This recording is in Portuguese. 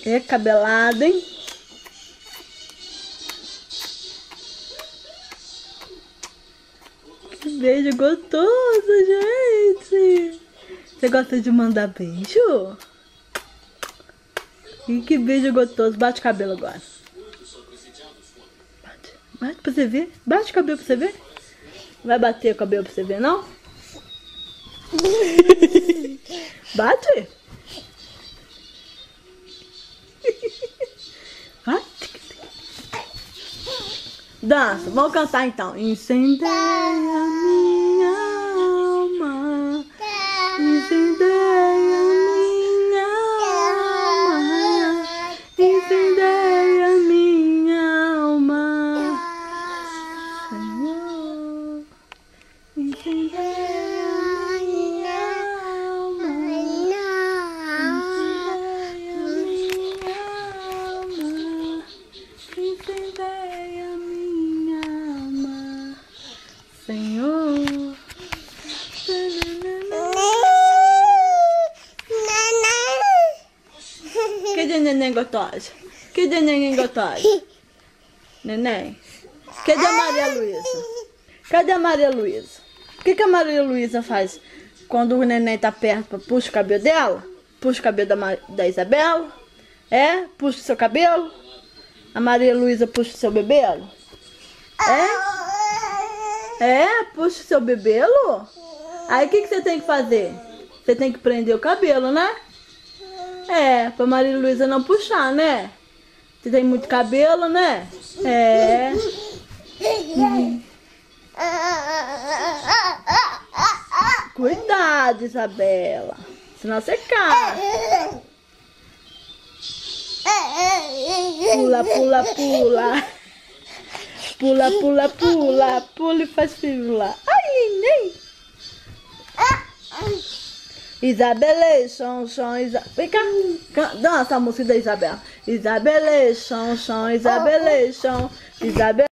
É cabelado, hein? Que beijo gostoso, gente. Você gosta de mandar beijo? E que beijo gostoso. Bate o cabelo agora. Bate. Bate pra você ver. Bate o cabelo pra você ver. Vai bater o cabelo pra você ver, não? Bate. Bate. Dança. Vamos cantar então. Incendeia minha alma. Incendeia minha alma. Incendeia minha alma. Senhor. Incendeia minha alma. Incendeia minha alma. Incendeia minha alma. Senhor. Cadê neném gostosa? Cadê neném gostosa? Neném? Cadê a Maria Luísa? Cadê a Maria Luísa? O que a Maria Luísa faz quando o neném tá perto? Puxa o cabelo dela? Puxa o cabelo da Isabela? É? Puxa o seu cabelo? A Maria Luísa puxa o seu bebelo? É? É? Puxa o seu bebelo? Aí o que você tem que fazer? Você tem que prender o cabelo, né? É, pra Maria Luísa não puxar, né? Você tem muito cabelo, né? É. Cuidado, Isabela. Senão você cai. Pula, pula, pula. Pula, pula, pula. Pula e faz fila. Ai, neném. Isabelation, vem cá, dança a música da Isabela. Isabelation, Isabelation, Isabel.